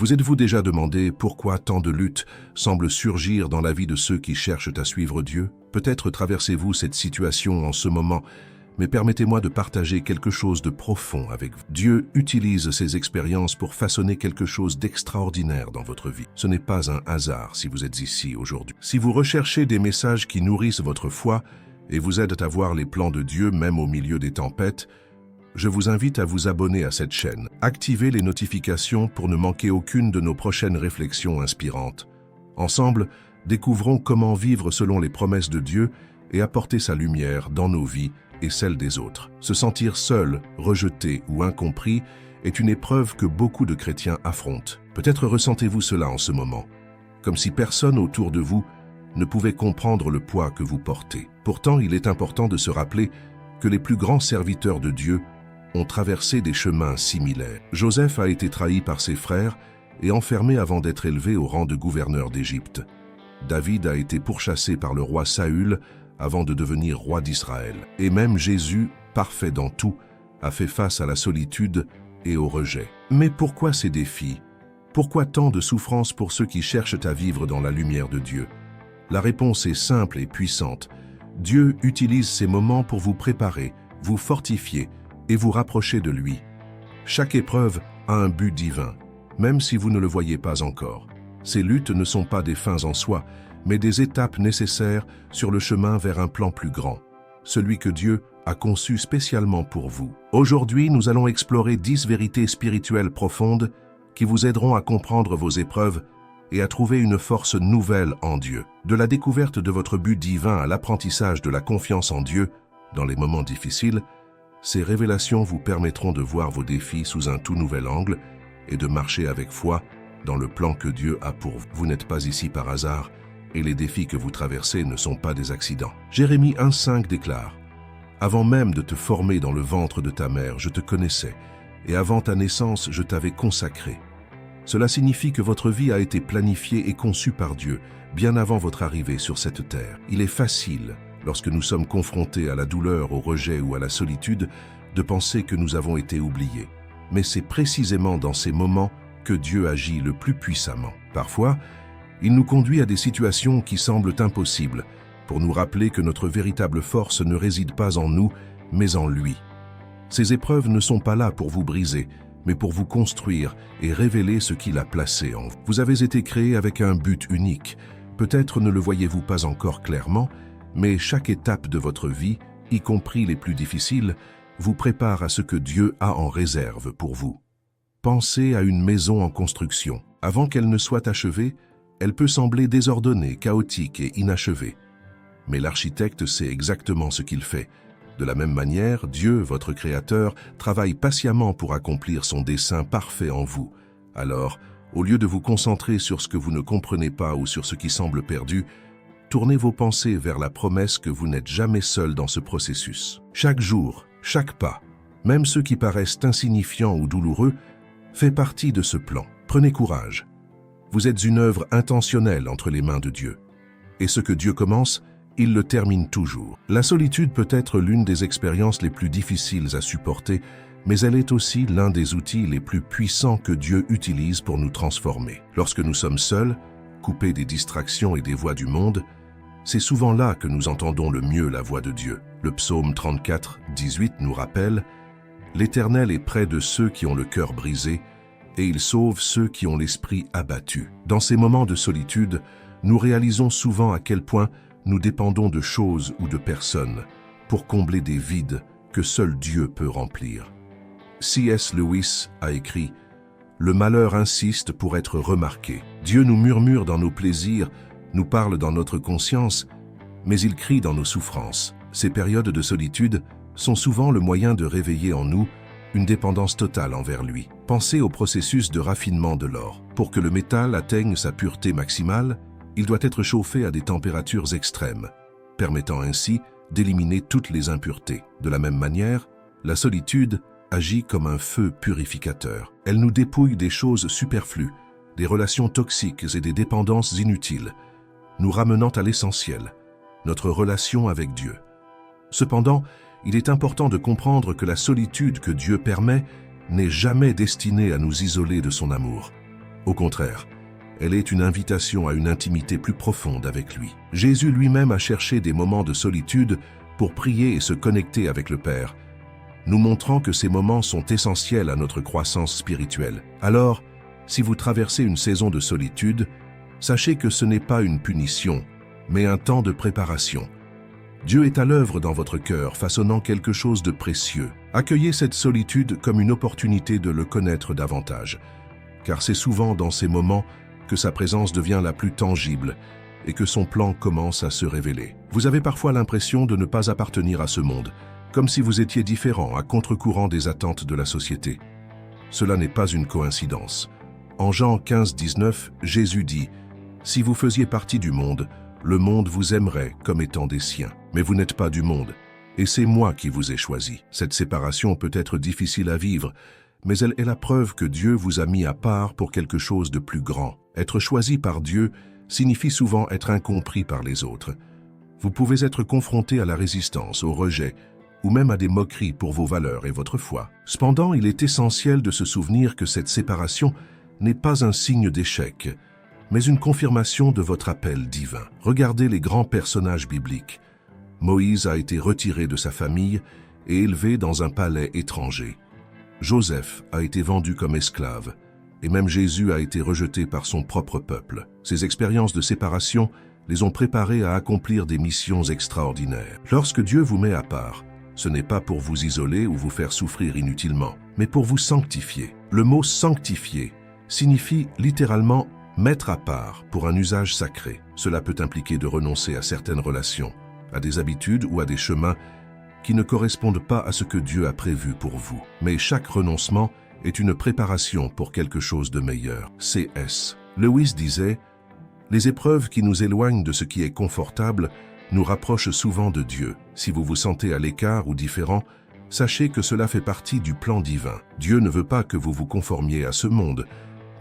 Vous êtes-vous déjà demandé pourquoi tant de luttes semblent surgir dans la vie de ceux qui cherchent à suivre Dieu? Peut-être traversez-vous cette situation en ce moment, mais permettez-moi de partager quelque chose de profond avec vous. Dieu utilise ces expériences pour façonner quelque chose d'extraordinaire dans votre vie. Ce n'est pas un hasard si vous êtes ici aujourd'hui. Si vous recherchez des messages qui nourrissent votre foi et vous aident à voir les plans de Dieu même au milieu des tempêtes, je vous invite à vous abonner à cette chaîne. Activez les notifications pour ne manquer aucune de nos prochaines réflexions inspirantes. Ensemble, découvrons comment vivre selon les promesses de Dieu et apporter sa lumière dans nos vies et celles des autres. Se sentir seul, rejeté ou incompris est une épreuve que beaucoup de chrétiens affrontent. Peut-être ressentez-vous cela en ce moment, comme si personne autour de vous ne pouvait comprendre le poids que vous portez. Pourtant, il est important de se rappeler que les plus grands serviteurs de Dieu ont traversé des chemins similaires. Joseph a été trahi par ses frères et enfermé avant d'être élevé au rang de gouverneur d'Égypte. David a été pourchassé par le roi Saül avant de devenir roi d'Israël. Et même Jésus, parfait dans tout, a fait face à la solitude et au rejet. Mais pourquoi ces défis? Pourquoi tant de souffrances pour ceux qui cherchent à vivre dans la lumière de Dieu? La réponse est simple et puissante. Dieu utilise ces moments pour vous préparer, vous fortifier et vous rapprocher de lui. Chaque épreuve a un but divin, même si vous ne le voyez pas encore. Ces luttes ne sont pas des fins en soi, mais des étapes nécessaires sur le chemin vers un plan plus grand, celui que Dieu a conçu spécialement pour vous. Aujourd'hui, nous allons explorer 10 vérités spirituelles profondes qui vous aideront à comprendre vos épreuves et à trouver une force nouvelle en Dieu. De la découverte de votre but divin à l'apprentissage de la confiance en Dieu dans les moments difficiles, ces révélations vous permettront de voir vos défis sous un tout nouvel angle et de marcher avec foi dans le plan que Dieu a pour vous. Vous n'êtes pas ici par hasard et les défis que vous traversez ne sont pas des accidents. Jérémie 1,5 déclare « Avant même de te former dans le ventre de ta mère, je te connaissais, et avant ta naissance, je t'avais consacré. » Cela signifie que votre vie a été planifiée et conçue par Dieu bien avant votre arrivée sur cette terre. Il est facile, lorsque nous sommes confrontés à la douleur, au rejet ou à la solitude, de penser que nous avons été oubliés. Mais c'est précisément dans ces moments que Dieu agit le plus puissamment. Parfois, il nous conduit à des situations qui semblent impossibles, pour nous rappeler que notre véritable force ne réside pas en nous, mais en lui. Ces épreuves ne sont pas là pour vous briser, mais pour vous construire et révéler ce qu'il a placé en vous. Vous avez été créé avec un but unique. Peut-être ne le voyez-vous pas encore clairement, mais chaque étape de votre vie, y compris les plus difficiles, vous prépare à ce que Dieu a en réserve pour vous. Pensez à une maison en construction. Avant qu'elle ne soit achevée, elle peut sembler désordonnée, chaotique et inachevée. Mais l'architecte sait exactement ce qu'il fait. De la même manière, Dieu, votre Créateur, travaille patiemment pour accomplir son dessein parfait en vous. Alors, au lieu de vous concentrer sur ce que vous ne comprenez pas ou sur ce qui semble perdu, tournez vos pensées vers la promesse que vous n'êtes jamais seul dans ce processus. Chaque jour, chaque pas, même ceux qui paraissent insignifiants ou douloureux, fait partie de ce plan. Prenez courage. Vous êtes une œuvre intentionnelle entre les mains de Dieu. Et ce que Dieu commence, il le termine toujours. La solitude peut être l'une des expériences les plus difficiles à supporter, mais elle est aussi l'un des outils les plus puissants que Dieu utilise pour nous transformer. Lorsque nous sommes seuls, coupés des distractions et des voix du monde, c'est souvent là que nous entendons le mieux la voix de Dieu. Le psaume 34, 18 nous rappelle « L'Éternel est près de ceux qui ont le cœur brisé, et il sauve ceux qui ont l'esprit abattu. » Dans ces moments de solitude, nous réalisons souvent à quel point nous dépendons de choses ou de personnes pour combler des vides que seul Dieu peut remplir. C.S. Lewis a écrit « Le malheur insiste pour être remarqué. Dieu nous murmure dans nos plaisirs, nous parle dans notre conscience, mais il crie dans nos souffrances. » Ces périodes de solitude sont souvent le moyen de réveiller en nous une dépendance totale envers lui. Pensez au processus de raffinement de l'or. Pour que le métal atteigne sa pureté maximale, il doit être chauffé à des températures extrêmes, permettant ainsi d'éliminer toutes les impuretés. De la même manière, la solitude agit comme un feu purificateur. Elle nous dépouille des choses superflues, des relations toxiques et des dépendances inutiles, nous ramenant à l'essentiel, notre relation avec Dieu. Cependant, il est important de comprendre que la solitude que Dieu permet n'est jamais destinée à nous isoler de son amour. Au contraire, elle est une invitation à une intimité plus profonde avec lui. Jésus lui-même a cherché des moments de solitude pour prier et se connecter avec le Père, nous montrant que ces moments sont essentiels à notre croissance spirituelle. Alors, si vous traversez une saison de solitude, sachez que ce n'est pas une punition, mais un temps de préparation. Dieu est à l'œuvre dans votre cœur, façonnant quelque chose de précieux. Accueillez cette solitude comme une opportunité de le connaître davantage, car c'est souvent dans ces moments que sa présence devient la plus tangible et que son plan commence à se révéler. Vous avez parfois l'impression de ne pas appartenir à ce monde, comme si vous étiez différent, à contre-courant des attentes de la société. Cela n'est pas une coïncidence. En Jean 15:19, Jésus dit « Si vous faisiez partie du monde vous aimerait comme étant des siens. Mais vous n'êtes pas du monde, et c'est moi qui vous ai choisi. » Cette séparation peut être difficile à vivre, mais elle est la preuve que Dieu vous a mis à part pour quelque chose de plus grand. Être choisi par Dieu signifie souvent être incompris par les autres. Vous pouvez être confronté à la résistance, au rejet, ou même à des moqueries pour vos valeurs et votre foi. Cependant, il est essentiel de se souvenir que cette séparation n'est pas un signe d'échec, mais une confirmation de votre appel divin. Regardez les grands personnages bibliques. Moïse a été retiré de sa famille et élevé dans un palais étranger. Joseph a été vendu comme esclave, et même Jésus a été rejeté par son propre peuple. Ces expériences de séparation les ont préparés à accomplir des missions extraordinaires. Lorsque Dieu vous met à part, ce n'est pas pour vous isoler ou vous faire souffrir inutilement, mais pour vous sanctifier. Le mot « sanctifier » signifie littéralement « mettre à part » pour un usage sacré. Cela peut impliquer de renoncer à certaines relations, à des habitudes ou à des chemins qui ne correspondent pas à ce que Dieu a prévu pour vous. Mais chaque renoncement est une préparation pour quelque chose de meilleur. C.S. Lewis disait « Les épreuves qui nous éloignent de ce qui est confortable nous rapprochent souvent de Dieu. Si vous vous sentez à l'écart ou différent, sachez que cela fait partie du plan divin. Dieu ne veut pas que vous vous conformiez à ce monde,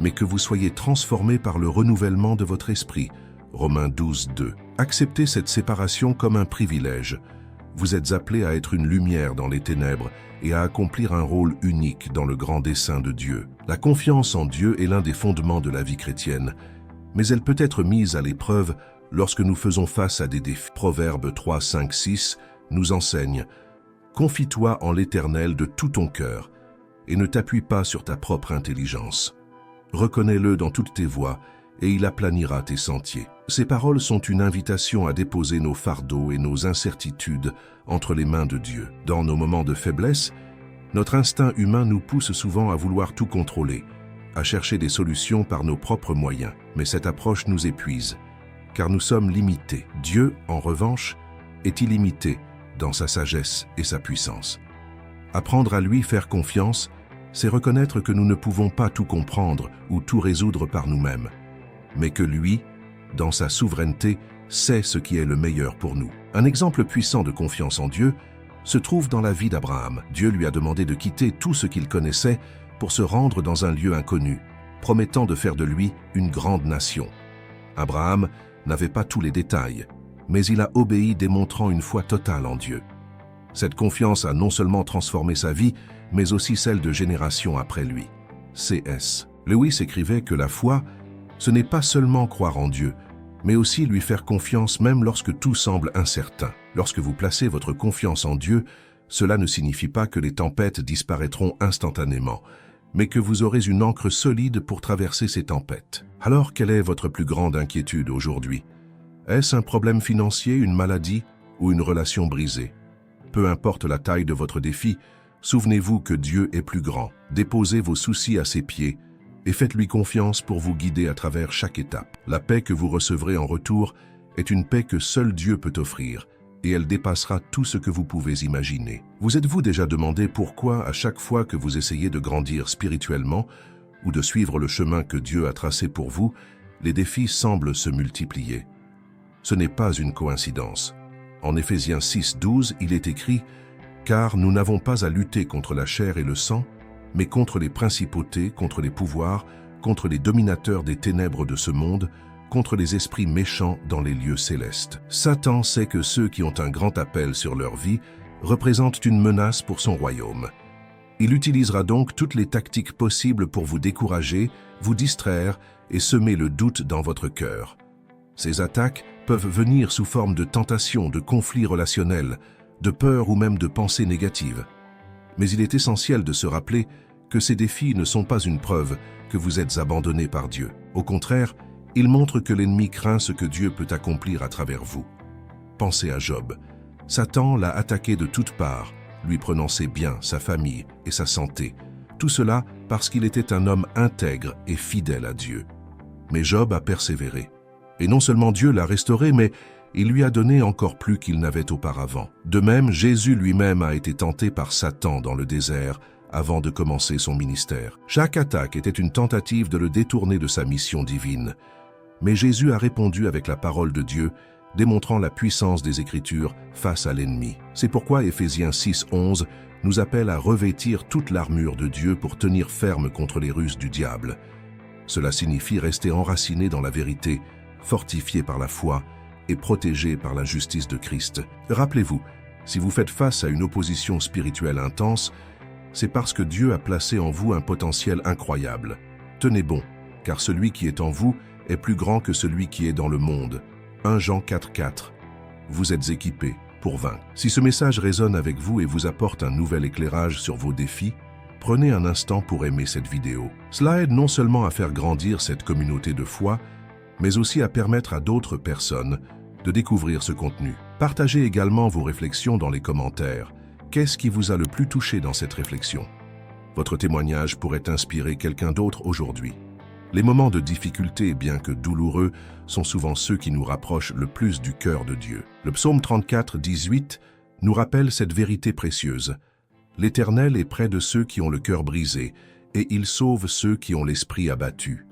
mais que vous soyez transformés par le renouvellement de votre esprit. » Romains 12:2. Acceptez cette séparation comme un privilège. Vous êtes appelés à être une lumière dans les ténèbres et à accomplir un rôle unique dans le grand dessein de Dieu. La confiance en Dieu est l'un des fondements de la vie chrétienne, mais elle peut être mise à l'épreuve lorsque nous faisons face à des défis. Proverbe 3, 5, 6 nous enseigne « Confie-toi en l'Éternel de tout ton cœur et ne t'appuie pas sur ta propre intelligence. Reconnais-le dans toutes tes voies et il aplanira tes sentiers. » Ces paroles sont une invitation à déposer nos fardeaux et nos incertitudes entre les mains de Dieu. Dans nos moments de faiblesse, notre instinct humain nous pousse souvent à vouloir tout contrôler, à chercher des solutions par nos propres moyens. Mais cette approche nous épuise, car nous sommes limités. Dieu, en revanche, est illimité dans sa sagesse et sa puissance. Apprendre à lui faire confiance, c'est reconnaître que nous ne pouvons pas tout comprendre ou tout résoudre par nous-mêmes, mais que lui, dans sa souveraineté, sait ce qui est le meilleur pour nous. Un exemple puissant de confiance en Dieu se trouve dans la vie d'Abraham. Dieu lui a demandé de quitter tout ce qu'il connaissait pour se rendre dans un lieu inconnu, promettant de faire de lui une grande nation. Abraham n'avait pas tous les détails, mais il a obéi, démontrant une foi totale en Dieu. Cette confiance a non seulement transformé sa vie, mais aussi celle de générations après lui. C.S. Lewis écrivait que la foi, ce n'est pas seulement croire en Dieu, mais aussi lui faire confiance même lorsque tout semble incertain. Lorsque vous placez votre confiance en Dieu, cela ne signifie pas que les tempêtes disparaîtront instantanément, mais que vous aurez une ancre solide pour traverser ces tempêtes. Alors, quelle est votre plus grande inquiétude aujourd'hui? Est-ce un problème financier, une maladie ou une relation brisée? Peu importe la taille de votre défi, souvenez-vous que Dieu est plus grand. Déposez vos soucis à ses pieds et faites-lui confiance pour vous guider à travers chaque étape. La paix que vous recevrez en retour est une paix que seul Dieu peut offrir, et elle dépassera tout ce que vous pouvez imaginer. Vous êtes-vous déjà demandé pourquoi, à chaque fois que vous essayez de grandir spirituellement ou de suivre le chemin que Dieu a tracé pour vous, les défis semblent se multiplier? Ce n'est pas une coïncidence. En Éphésiens 6:12, il est écrit « Car nous n'avons pas à lutter contre la chair et le sang, mais contre les principautés, contre les pouvoirs, contre les dominateurs des ténèbres de ce monde, contre les esprits méchants dans les lieux célestes. » Satan sait que ceux qui ont un grand appel sur leur vie représentent une menace pour son royaume. Il utilisera donc toutes les tactiques possibles pour vous décourager vous distraire et semer le doute dans votre cœur. Ces attaques peuvent venir sous forme de tentations, de conflits relationnels, de peur ou même de pensées négatives. Mais il est essentiel de se rappeler que ces défis ne sont pas une preuve que vous êtes abandonné par Dieu. Au contraire, ils montrent que l'ennemi craint ce que Dieu peut accomplir à travers vous. Pensez à Job. Satan l'a attaqué de toutes parts, lui prenant ses biens, sa famille et sa santé. Tout cela parce qu'il était un homme intègre et fidèle à Dieu. Mais Job a persévéré. Et non seulement Dieu l'a restauré, mais il lui a donné encore plus qu'il n'avait auparavant. De même, Jésus lui-même a été tenté par Satan dans le désert avant de commencer son ministère. Chaque attaque était une tentative de le détourner de sa mission divine. Mais Jésus a répondu avec la parole de Dieu, démontrant la puissance des Écritures face à l'ennemi. C'est pourquoi Éphésiens 6:11 nous appelle à revêtir toute l'armure de Dieu pour tenir ferme contre les ruses du diable. Cela signifie rester enraciné dans la vérité, fortifié par la foi et protégé par la justice de Christ. Rappelez-vous, si vous faites face à une opposition spirituelle intense, c'est parce que Dieu a placé en vous un potentiel incroyable. Tenez bon, car celui qui est en vous est plus grand que celui qui est dans le monde. 1 Jean 4:4. Vous êtes équipés pour vaincre. Si ce message résonne avec vous et vous apporte un nouvel éclairage sur vos défis, prenez un instant pour aimer cette vidéo. Cela aide non seulement à faire grandir cette communauté de foi, mais aussi à permettre à d'autres personnes de découvrir ce contenu. Partagez également vos réflexions dans les commentaires. Qu'est-ce qui vous a le plus touché dans cette réflexion? Votre témoignage pourrait inspirer quelqu'un d'autre aujourd'hui. Les moments de difficulté, bien que douloureux, sont souvent ceux qui nous rapprochent le plus du cœur de Dieu. Le psaume 34:18 nous rappelle cette vérité précieuse. L'Éternel est près de ceux qui ont le cœur brisé, et il sauve ceux qui ont l'esprit abattu.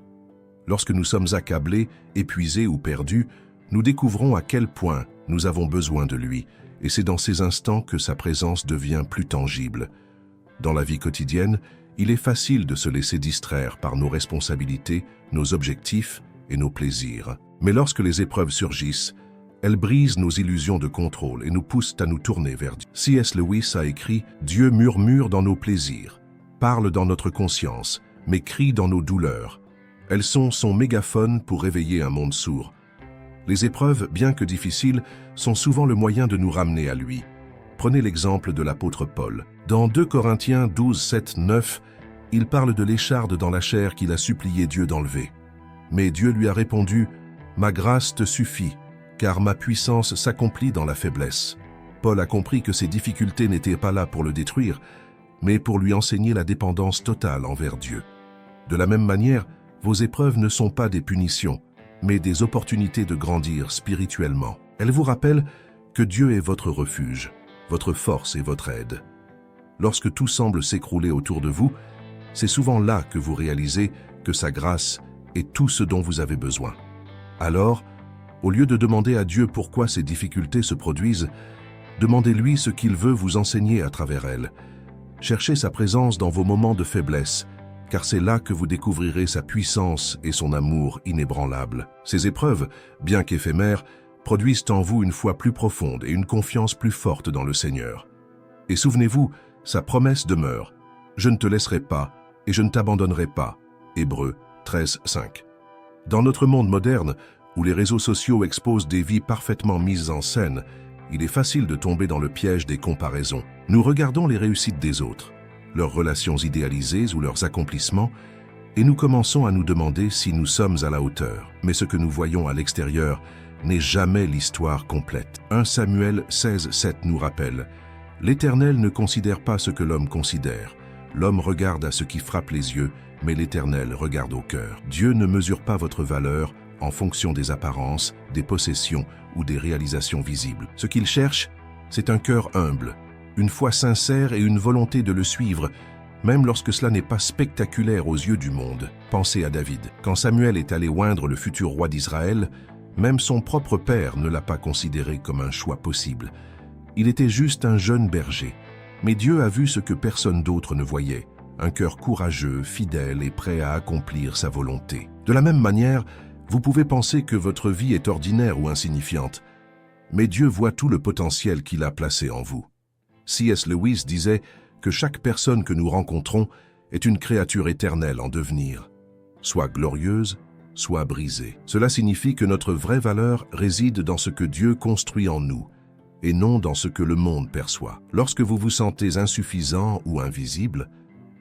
Lorsque nous sommes accablés, épuisés ou perdus, nous découvrons à quel point nous avons besoin de lui, et c'est dans ces instants que sa présence devient plus tangible. Dans la vie quotidienne, il est facile de se laisser distraire par nos responsabilités, nos objectifs et nos plaisirs. Mais lorsque les épreuves surgissent, elles brisent nos illusions de contrôle et nous poussent à nous tourner vers Dieu. C.S. Lewis a écrit « Dieu murmure dans nos plaisirs, parle dans notre conscience, mais crie dans nos douleurs. Elles sont son mégaphone pour réveiller un monde sourd. » Les épreuves, bien que difficiles, sont souvent le moyen de nous ramener à lui. Prenez l'exemple de l'apôtre Paul. Dans 2 Corinthiens 12:7-9, il parle de l'écharde dans la chair qu'il a supplié Dieu d'enlever. Mais Dieu lui a répondu « Ma grâce te suffit, car ma puissance s'accomplit dans la faiblesse. » Paul a compris que ses difficultés n'étaient pas là pour le détruire, mais pour lui enseigner la dépendance totale envers Dieu. De la même manière, vos épreuves ne sont pas des punitions, mais des opportunités de grandir spirituellement. Elles vous rappellent que Dieu est votre refuge, votre force et votre aide. Lorsque tout semble s'écrouler autour de vous, c'est souvent là que vous réalisez que sa grâce est tout ce dont vous avez besoin. Alors, au lieu de demander à Dieu pourquoi ces difficultés se produisent, demandez-lui ce qu'il veut vous enseigner à travers elles. Cherchez sa présence dans vos moments de faiblesse, car c'est là que vous découvrirez sa puissance et son amour inébranlable. Ces épreuves, bien qu'éphémères, produisent en vous une foi plus profonde et une confiance plus forte dans le Seigneur. Et souvenez-vous, sa promesse demeure. « Je ne te laisserai pas et je ne t'abandonnerai pas. » Hébreux 13:5. Dans notre monde moderne, où les réseaux sociaux exposent des vies parfaitement mises en scène, il est facile de tomber dans le piège des comparaisons. Nous regardons les réussites des autres, leurs relations idéalisées ou leurs accomplissements, et nous commençons à nous demander si nous sommes à la hauteur. Mais ce que nous voyons à l'extérieur n'est jamais l'histoire complète. 1 Samuel 16:7 nous rappelle « L'Éternel ne considère pas ce que l'homme considère. L'homme regarde à ce qui frappe les yeux, mais l'Éternel regarde au cœur. » Dieu ne mesure pas votre valeur en fonction des apparences, des possessions ou des réalisations visibles. Ce qu'il cherche, c'est un cœur humble, une foi sincère et une volonté de le suivre, même lorsque cela n'est pas spectaculaire aux yeux du monde. Pensez à David. Quand Samuel est allé oindre le futur roi d'Israël, même son propre père ne l'a pas considéré comme un choix possible. Il était juste un jeune berger. Mais Dieu a vu ce que personne d'autre ne voyait, un cœur courageux, fidèle et prêt à accomplir sa volonté. De la même manière, vous pouvez penser que votre vie est ordinaire ou insignifiante, mais Dieu voit tout le potentiel qu'il a placé en vous. C.S. Lewis disait que chaque personne que nous rencontrons est une créature éternelle en devenir. soit glorieuse, soit brisée. Cela signifie que notre vraie valeur réside dans ce que Dieu construit en nous, et non dans ce que le monde perçoit. Lorsque vous vous sentez insuffisant ou invisible,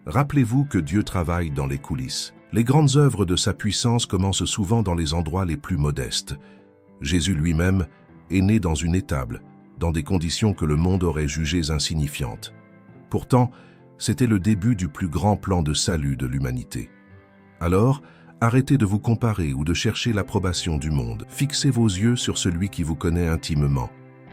rappelez-vous que Dieu travaille dans les coulisses. Les grandes œuvres de sa puissance commencent souvent dans les endroits les plus modestes. Jésus lui-même est né dans une étable, dans des conditions que le monde aurait jugées insignifiantes. Pourtant, c'était le début du plus grand plan de salut de l'humanité. Alors, arrêtez de vous comparer ou de chercher l'approbation du monde. Fixez vos yeux sur celui qui vous connaît intimement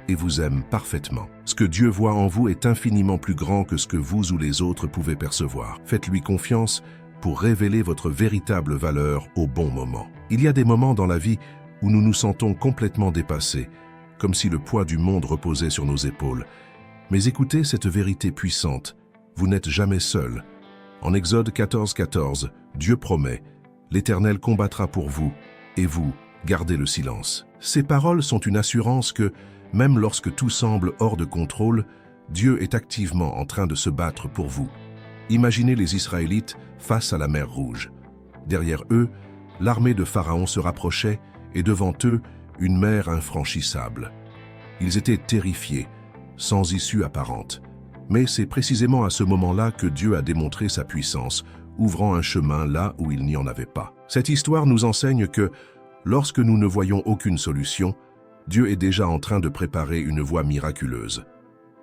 et vous aime parfaitement. Ce que Dieu voit en vous est infiniment plus grand que ce que vous ou les autres pouvez percevoir. Faites-lui confiance pour révéler votre véritable valeur au bon moment. Il y a des moments dans la vie où nous nous sentons complètement dépassés, comme si le poids du monde reposait sur nos épaules. Mais écoutez cette vérité puissante, vous n'êtes jamais seul. En Exode 14:14, Dieu promet « L'Éternel combattra pour vous, et vous, gardez le silence ». Ces paroles sont une assurance que, même lorsque tout semble hors de contrôle, Dieu est activement en train de se battre pour vous. Imaginez les Israélites face à la mer Rouge. Derrière eux, l'armée de Pharaon se rapprochait et devant eux, une mer infranchissable. Ils étaient terrifiés, sans issue apparente. Mais c'est précisément à ce moment-là que Dieu a démontré sa puissance, ouvrant un chemin là où il n'y en avait pas. Cette histoire nous enseigne que, lorsque nous ne voyons aucune solution, Dieu est déjà en train de préparer une voie miraculeuse.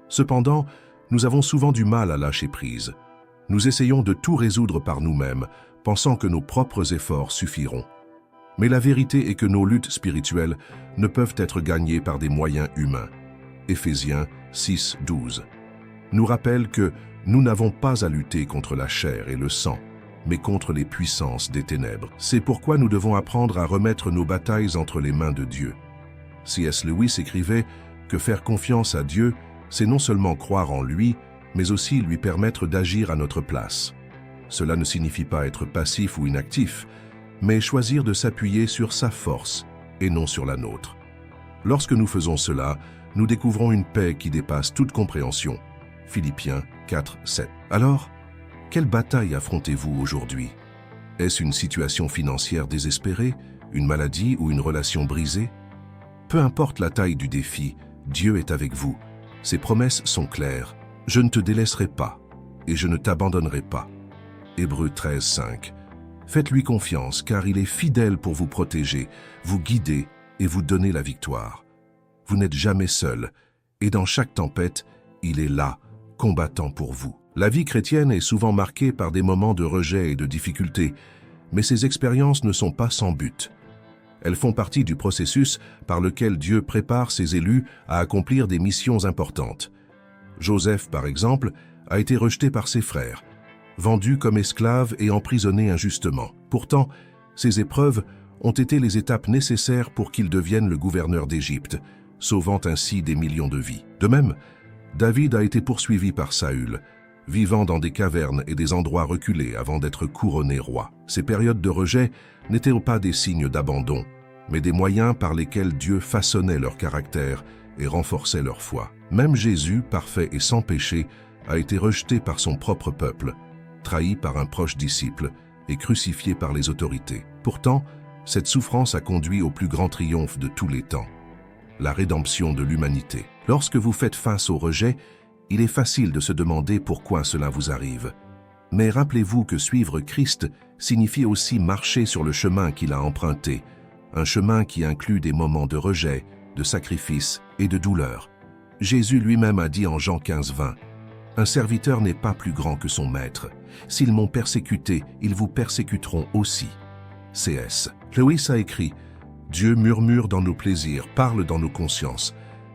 Cependant, nous avons souvent du mal à lâcher prise. Nous essayons de tout résoudre par nous-mêmes, pensant que nos propres efforts suffiront. Mais la vérité est que nos luttes spirituelles ne peuvent être gagnées par des moyens humains. Éphésiens 6:12 nous rappelle que nous n'avons pas à lutter contre la chair et le sang, mais contre les puissances des ténèbres. C'est pourquoi nous devons apprendre à remettre nos batailles entre les mains de Dieu. C.S. Lewis écrivait que faire confiance à Dieu, c'est non seulement croire en lui, mais aussi lui permettre d'agir à notre place. Cela ne signifie pas être passif ou inactif, mais choisir de s'appuyer sur sa force et non sur la nôtre. Lorsque nous faisons cela, nous découvrons une paix qui dépasse toute compréhension. Philippiens 4:7. Alors, quelle bataille affrontez-vous aujourd'hui? Est-ce une situation financière désespérée, une maladie ou une relation brisée? Peu importe la taille du défi, Dieu est avec vous. Ses promesses sont claires. Je ne te délaisserai pas et je ne t'abandonnerai pas. Hébreux 13:5. Faites-lui confiance car il est fidèle pour vous protéger, vous guider et vous donner la victoire. Vous n'êtes jamais seul et dans chaque tempête, il est là, combattant pour vous. La vie chrétienne est souvent marquée par des moments de rejet et de difficultés, mais ces expériences ne sont pas sans but. Elles font partie du processus par lequel Dieu prépare ses élus à accomplir des missions importantes. Joseph, par exemple, a été rejeté par ses frères, vendu comme esclave et emprisonné injustement. Pourtant, ces épreuves ont été les étapes nécessaires pour qu'il devienne le gouverneur d'Égypte, sauvant ainsi des millions de vies. De même, David a été poursuivi par Saül, vivant dans des cavernes et des endroits reculés avant d'être couronné roi. Ces périodes de rejet n'étaient pas des signes d'abandon, mais des moyens par lesquels Dieu façonnait leur caractère et renforçait leur foi. Même Jésus, parfait et sans péché, a été rejeté par son propre peuple, trahi par un proche disciple et crucifié par les autorités. Pourtant, cette souffrance a conduit au plus grand triomphe de tous les temps, la rédemption de l'humanité. Lorsque vous faites face au rejet, il est facile de se demander pourquoi cela vous arrive. Mais rappelez-vous que suivre Christ signifie aussi marcher sur le chemin qu'il a emprunté, un chemin qui inclut des moments de rejet, de sacrifice et de douleur. Jésus lui-même a dit en Jean 15:20, « Un serviteur n'est pas plus grand que son maître. S'ils m'ont persécuté, ils vous persécuteront aussi. » C.S. Lewis a écrit, « Dieu murmure dans nos plaisirs, parle dans nos consciences,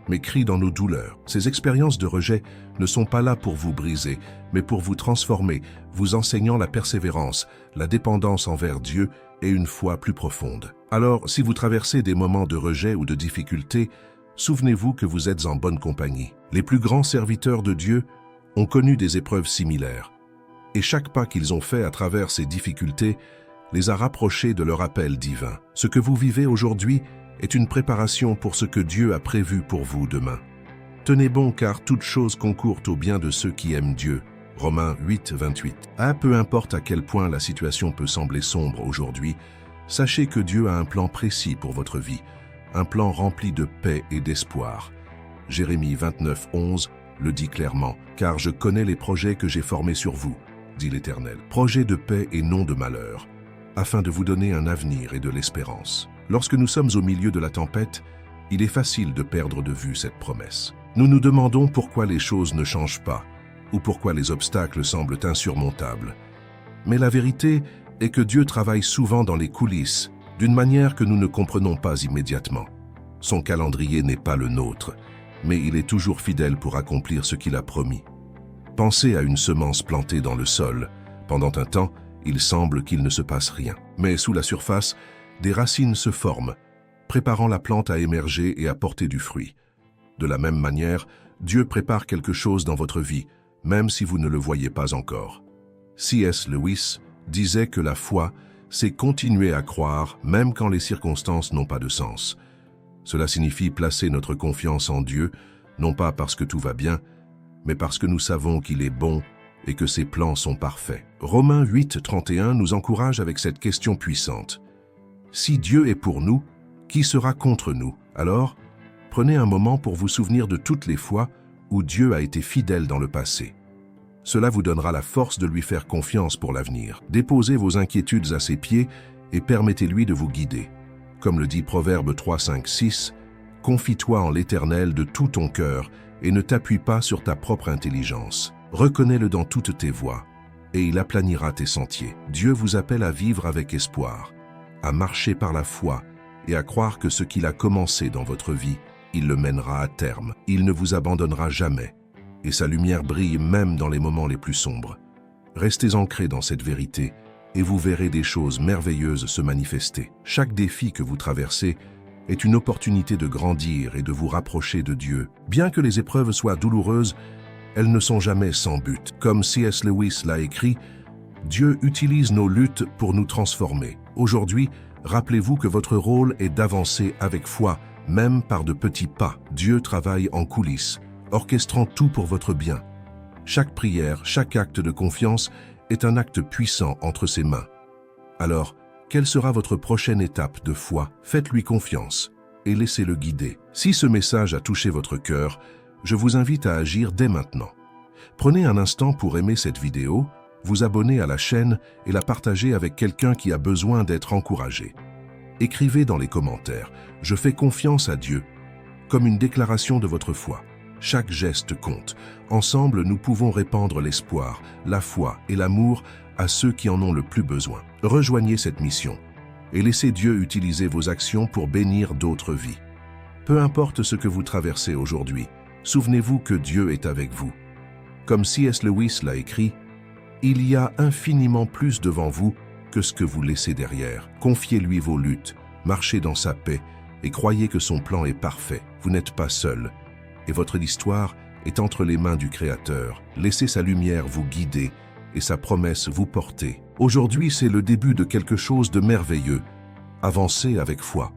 mais crie dans nos douleurs. » Ces expériences de rejet ne sont pas là pour vous briser, mais pour vous transformer, vous enseignant la persévérance, la dépendance envers Dieu et une foi plus profonde. Alors, si vous traversez des moments de rejet ou de difficulté, souvenez-vous que vous êtes en bonne compagnie. Les plus grands serviteurs de Dieu ont connu des épreuves similaires, et chaque pas qu'ils ont fait à travers ces difficultés les a rapprochés de leur appel divin. Ce que vous vivez aujourd'hui est une préparation pour ce que Dieu a prévu pour vous demain. Tenez bon car toute chose concourt au bien de ceux qui aiment Dieu, Romains 8, 28. Peu importe à quel point la situation peut sembler sombre aujourd'hui, sachez que Dieu a un plan précis pour votre vie, un plan rempli de paix et d'espoir. Jérémie 29, 11 le dit clairement, « Car je connais les projets que j'ai formés sur vous, dit l'Éternel, projets de paix et non de malheur, afin de vous donner un avenir et de l'espérance. » Lorsque nous sommes au milieu de la tempête, il est facile de perdre de vue cette promesse. Nous nous demandons pourquoi les choses ne changent pas, ou pourquoi les obstacles semblent insurmontables. Mais la vérité est que Dieu travaille souvent dans les coulisses, d'une manière que nous ne comprenons pas immédiatement. Son calendrier n'est pas le nôtre, mais il est toujours fidèle pour accomplir ce qu'il a promis. Pensez à une semence plantée dans le sol. Pendant un temps, il semble qu'il ne se passe rien. Mais sous la surface, des racines se forment, préparant la plante à émerger et à porter du fruit. De la même manière, Dieu prépare quelque chose dans votre vie, même si vous ne le voyez pas encore. C.S. Lewis disait que la foi, c'est continuer à croire même quand les circonstances n'ont pas de sens. Cela signifie placer notre confiance en Dieu, non pas parce que tout va bien, mais parce que nous savons qu'il est bon et que ses plans sont parfaits. Romains 8, 31 nous encourage avec cette question puissante. Si Dieu est pour nous, qui sera contre nous? Alors, prenez un moment pour vous souvenir de toutes les fois où Dieu a été fidèle dans le passé. Cela vous donnera la force de lui faire confiance pour l'avenir. Déposez vos inquiétudes à ses pieds et permettez-lui de vous guider. Comme le dit Proverbe 3, 5, 6, « Confie-toi en l'Éternel de tout ton cœur et ne t'appuie pas sur ta propre intelligence. Reconnais-le dans toutes tes voies, et il aplanira tes sentiers. » Dieu vous appelle à vivre avec espoir, à marcher par la foi et à croire que ce qu'il a commencé dans votre vie, il le mènera à terme. Il ne vous abandonnera jamais, et sa lumière brille même dans les moments les plus sombres. Restez ancrés dans cette vérité, et vous verrez des choses merveilleuses se manifester. Chaque défi que vous traversez est une opportunité de grandir et de vous rapprocher de Dieu. Bien que les épreuves soient douloureuses, elles ne sont jamais sans but. Comme C.S. Lewis l'a écrit, « Dieu utilise nos luttes pour nous transformer. » Aujourd'hui, rappelez-vous que votre rôle est d'avancer avec foi, même par de petits pas. Dieu travaille en coulisses, orchestrant tout pour votre bien. Chaque prière, chaque acte de confiance est un acte puissant entre ses mains. Alors, quelle sera votre prochaine étape de foi? Faites-lui confiance et laissez-le guider. Si ce message a touché votre cœur, je vous invite à agir dès maintenant. Prenez un instant pour aimer cette vidéo, vous abonner à la chaîne et la partager avec quelqu'un qui a besoin d'être encouragé. Écrivez dans les commentaires « Je fais confiance à Dieu » comme une déclaration de votre foi. Chaque geste compte. Ensemble, nous pouvons répandre l'espoir, la foi et l'amour à ceux qui en ont le plus besoin. Rejoignez cette mission et laissez Dieu utiliser vos actions pour bénir d'autres vies. Peu importe ce que vous traversez aujourd'hui, souvenez-vous que Dieu est avec vous. Comme C.S. Lewis l'a écrit, « Il y a infiniment plus devant vous que ce que vous laissez derrière. Confiez-lui vos luttes, marchez dans sa paix et croyez que son plan est parfait. Vous n'êtes pas seul. Et votre histoire est entre les mains du Créateur. Laissez sa lumière vous guider et sa promesse vous porter. Aujourd'hui, c'est le début de quelque chose de merveilleux. Avancez avec foi.